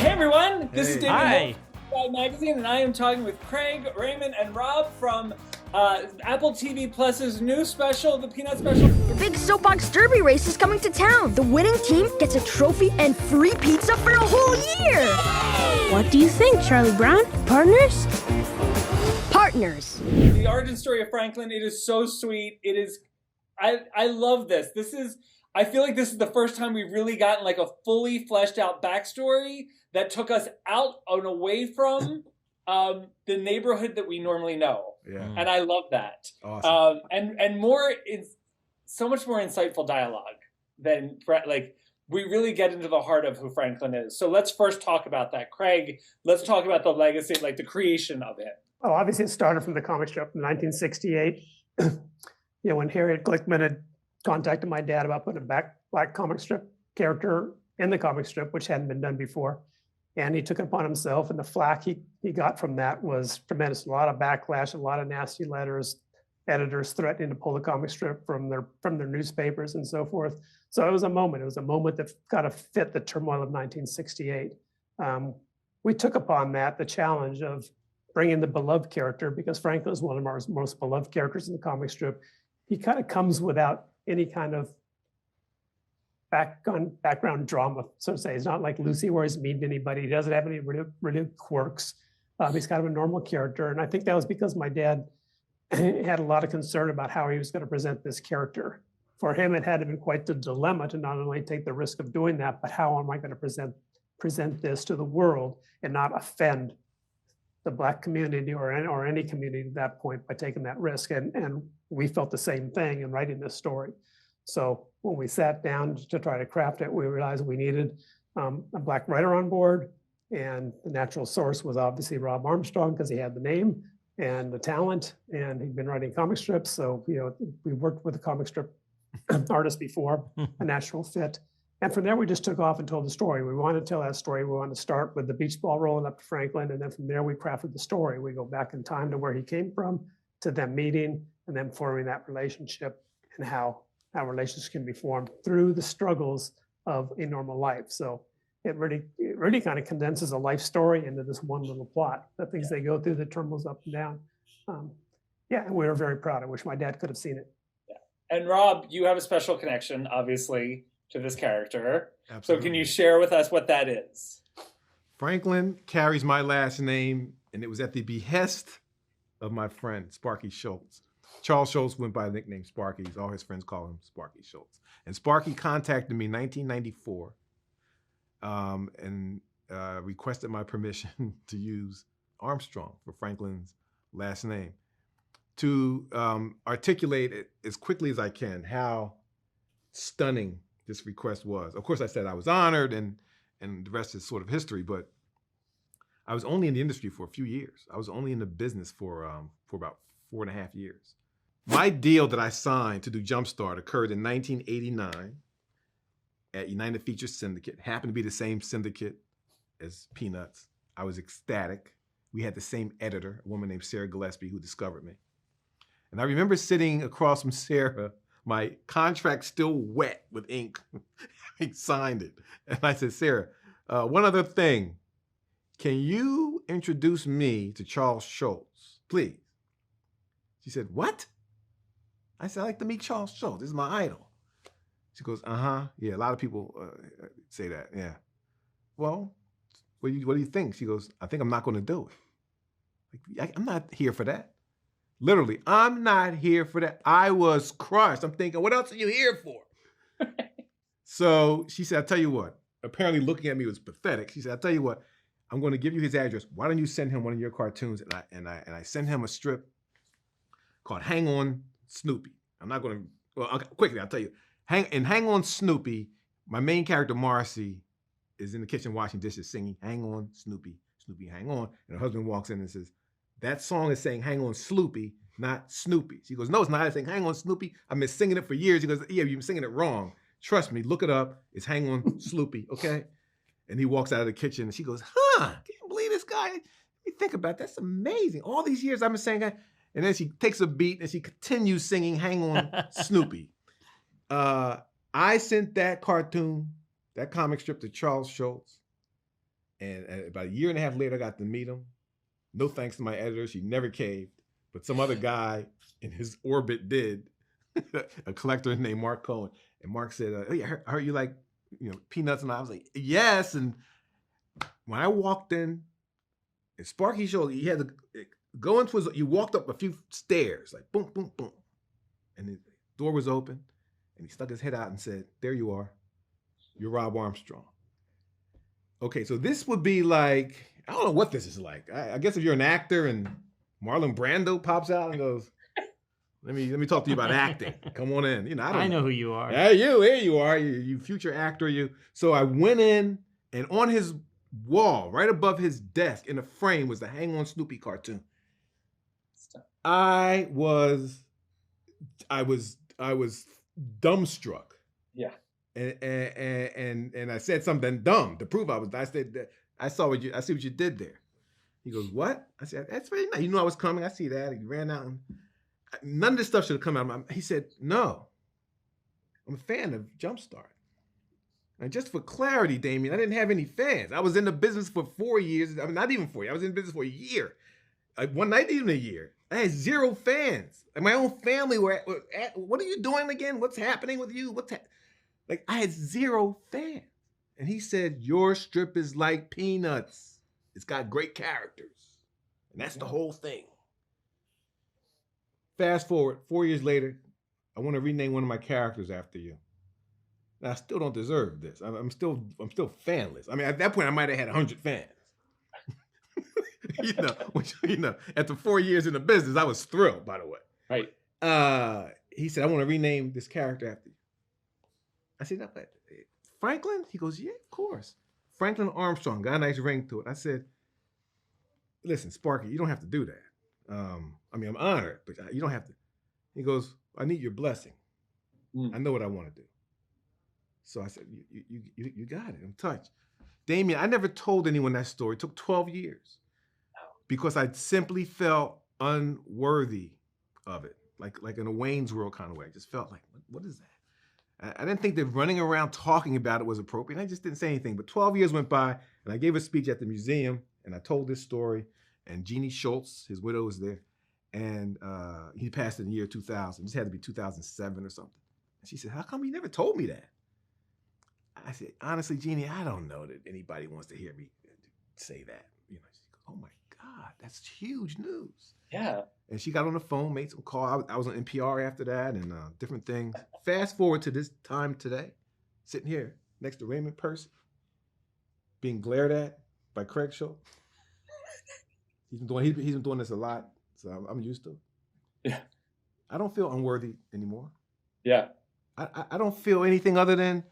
Hey everyone, this is Hey. David Hi. Wolf from Sky Magazine, and I am talking with Craig, Raymond, and Rob from Apple TV Plus's new special, the Peanut Special. The big soapbox derby race is coming to town. The winning team gets a trophy and free pizza for a whole year. What do you think, Charlie Brown? Partners? Partners. The origin story of Franklin, it is so sweet. It is, I love this. I feel like this is the first time we've really gotten like a fully fleshed out backstory that took us out and away from the neighborhood that we normally know. Yeah. And I love that. Awesome. And more, it's so much more insightful dialogue than like we really get into the heart of who Franklin is. So let's first talk about that. Craig, let's talk about the legacy, like the creation of it. Oh, obviously it started from the comic strip in 1968. When Harriet Glickman had contacted my dad about putting a black comic strip character in the comic strip, which hadn't been done before. And he took it upon himself, and the flack he got from that was tremendous. A lot of backlash, a lot of nasty letters, editors threatening to pull the comic strip from their newspapers and so forth. So it was a moment. It was a moment that kind of fit the turmoil of 1968. We took upon that the challenge of bringing the beloved character, because Franklin is one of our most beloved characters in the comic strip. He kind of comes without any kind of background drama, so to say. It's not like Lucy where he's mean to anybody. He doesn't have any really quirks. He's kind of a normal character. And I think that was because my dad had a lot of concern about how he was going to present this character. For him, it had been quite the dilemma to not only take the risk of doing that, but how am I going to present this to the world and not offend the Black community or any community at that point by taking that risk. And we felt the same thing in writing this story. So when we sat down to try to craft it, we realized we needed a Black writer on board. And the natural source was obviously Rob Armstrong, because he had the name and the talent, and he'd been writing comic strips. So, we worked with a comic strip artist before, a natural fit. And from there, we just took off and told the story. We wanted to tell that story. We wanted to start with the beach ball rolling up to Franklin. And then from there, we crafted the story. We go back in time to where he came from, to them meeting, and then forming that relationship, and how relationships can be formed through the struggles of a normal life. So it really kind of condenses a life story into this one little plot, the things they go through, the turmoils up and down. And we were very proud. I wish my dad could have seen it. Yeah. And Rob, you have a special connection, obviously, to this character. Absolutely. So can you share with us what that is? Franklin carries my last name, and it was at the behest of my friend, Sparky Schultz. Charles Schultz went by the nickname Sparky. All his friends call him Sparky Schultz. And Sparky contacted me in 1994 and requested my permission to use Armstrong for Franklin's last name, to articulate it as quickly as I can how stunning this request was. Of course, I said I was honored, and the rest is sort of history, but I was only in the industry for a few years. I was only in the business for about 4.5 years. My deal that I signed to do Jumpstart occurred in 1989 at United Feature Syndicate. Happened to be the same syndicate as Peanuts. I was ecstatic. We had the same editor, a woman named Sarah Gillespie, who discovered me. And I remember sitting across from Sarah, my contract still wet with ink. He signed it. And I said, Sarah, one other thing. Can you introduce me to Charles Schultz, please? She said, what? I said, I'd like to meet Charles Schultz. This is my idol. She goes, yeah, a lot of people say that, yeah. Well, what do you think? She goes, I think I'm not going to do it. Like, I'm not here for that. Literally, I'm not here for that. I was crushed. I'm thinking, what else are you here for? So she said, I'll tell you what. Apparently looking at me was pathetic. She said, I'll tell you what. I'm going to give you his address. Why don't you send him one of your cartoons? And I sent him a strip called Hang On Snoopy. I'm not going to, well, quickly, I'll tell you. Hang On Snoopy, my main character, Marcy, is in the kitchen washing dishes singing, Hang On Snoopy, Snoopy, hang on. And her husband walks in and says, that song is saying Hang On Sloopy, not Snoopy. She goes, no, it's not. It's saying Hang On Snoopy. I've been singing it for years. He goes, yeah, you've been singing it wrong. Trust me, look it up. It's Hang On Sloopy, okay? And he walks out of the kitchen and she goes, can you believe this guy? Let me think about it. That's amazing. All these years I've been saying that. And then she takes a beat and she continues singing Hang On Snoopy. I sent that cartoon, that comic strip to Charles Schultz. And about a year and a half later, I got to meet him. No thanks to my editor. She never caved. But some other guy in his orbit did. A collector named Mark Cohen. And Mark said, hey, I heard you like, Peanuts. And I was like, yes. And when I walked in, and Sparky showed, he had to go into his, you walked up a few stairs, like boom, boom, boom. And the door was open. And he stuck his head out and said, there you are. You're Rob Armstrong. Okay, so this would be like, I don't know what this is like. I guess if you're an actor and Marlon Brando pops out and goes, let me talk to you about acting. Come on in. I know who you are. Hey, here you are. You future actor, you. So I went in, and on his wall, right above his desk in a frame, was the Hang On Snoopy cartoon. I was dumbstruck. Yeah. And I said something dumb to prove I said, I see what you did there. He goes, what? I said, that's very nice. You knew I was coming. I see that. He ran out. And none of this stuff should have come out of my mouth. He said, no, I'm a fan of Jumpstart. And just for clarity, Damien, I didn't have any fans. I was in the business for 4 years. I mean, not even 4 years. I was in business for a year. One night, even a year. I had 0 fans. And my own family were at, what are you doing again? What's happening with you? Like, I had 0 fans. And he said, your strip is like Peanuts. It's got great characters. And that's the whole thing. Fast forward, 4 years later, I want to rename one of my characters after you. Now, I still don't deserve this. I'm still fanless. I mean, at that point, I might have had 100 fans. After 4 years in the business, I was thrilled, by the way. Right. He said, I want to rename this character after you. I said, no, but Franklin? He goes, yeah, of course. Franklin Armstrong, got a nice ring to it. I said, listen, Sparky, you don't have to do that. I mean, I'm honored, but you don't have to. He goes, I need your blessing. I know what I want to do. So I said, you got it. I'm touched. Damien, I never told anyone that story. It took 12 years because I simply felt unworthy of it, like in a Wayne's World kind of way. I just felt like, what is that? I didn't think that running around talking about it was appropriate. I just didn't say anything. But 12 years went by, and I gave a speech at the museum, and I told this story. And Jeannie Schultz, his widow, was there. And he passed in the year 2000. This had to be 2007 or something. And she said, how come you never told me that? I said, honestly, Jeannie, I don't know that anybody wants to hear me say that. She goes, oh my God, that's huge news. Yeah. And she got on the phone, made some call. I was on NPR after that and different things. Fast forward to this time today, sitting here next to Raymond Percy, being glared at by Craig Schultz. He's been doing this a lot, so I'm used to it. Yeah. I don't feel unworthy anymore. Yeah. I don't feel anything other than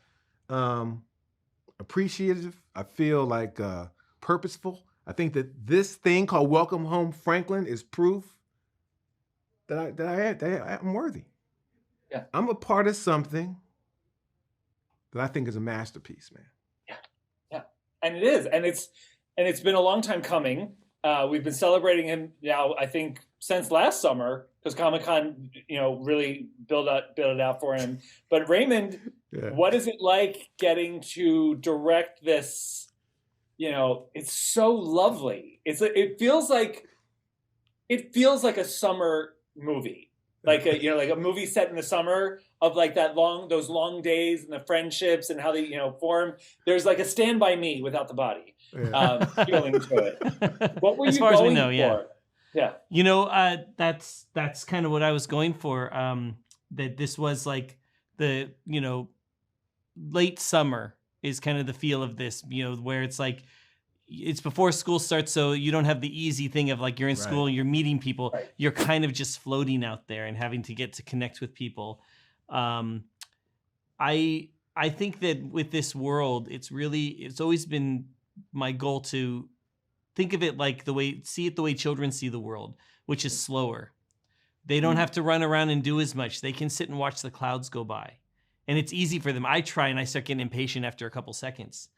appreciative. I feel like purposeful. I think that this thing called Welcome Home Franklin is proof that I'm worthy. Yeah. I'm a part of something that I think is a masterpiece, man. Yeah. And it is. And it's been a long time coming. We've been celebrating him now, I think, since last summer, because Comic-Con, really built it out for him. But Raymond, What is it like getting to direct this? It's so lovely. It feels like a summer movie, like a movie set in the summer of like those long days and the friendships and how they form. There's like a Stand By Me without the body feeling to it. What were as you far going as we know, for? Yeah. That's kind of what I was going for. That this was like the late summer is kind of the feel of this, where it's like it's before school starts, so you don't have the easy thing of like you're in school, you're meeting people, you're kind of just floating out there and having to get to connect with people. I think that with this world, it's always been my goal to think of it like the way children see the world, which is slower. They don't have to run around and do as much. They can sit and watch the clouds go by. And it's easy for them. I try and I start getting impatient after a couple seconds,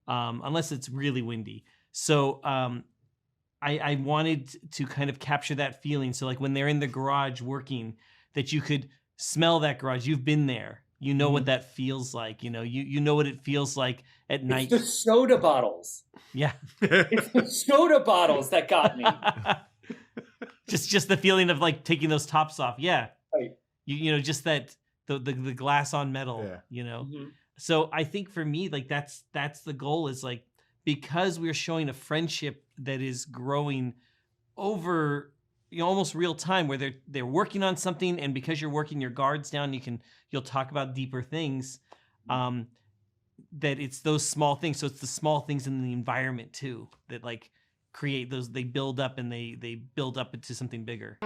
unless it's really windy. So I wanted to kind of capture that feeling. So like when they're in the garage working, that you could smell that garage. You've been there. You know what that feels like. You know, you know what it feels like at night. It's the soda bottles. Yeah. It's the soda bottles that got me. just the feeling of like taking those tops off. Yeah. Right. You know, just that the glass on metal, Yeah. you know. Mhm. So I think for me, like that's the goal, is like, because we're showing a friendship that is growing over, you know, almost real time, where they're working on something, and because you're working your guards down, you'll talk about deeper things. That it's those small things. So it's the small things in the environment too that like create those. They build up and they build up into something bigger.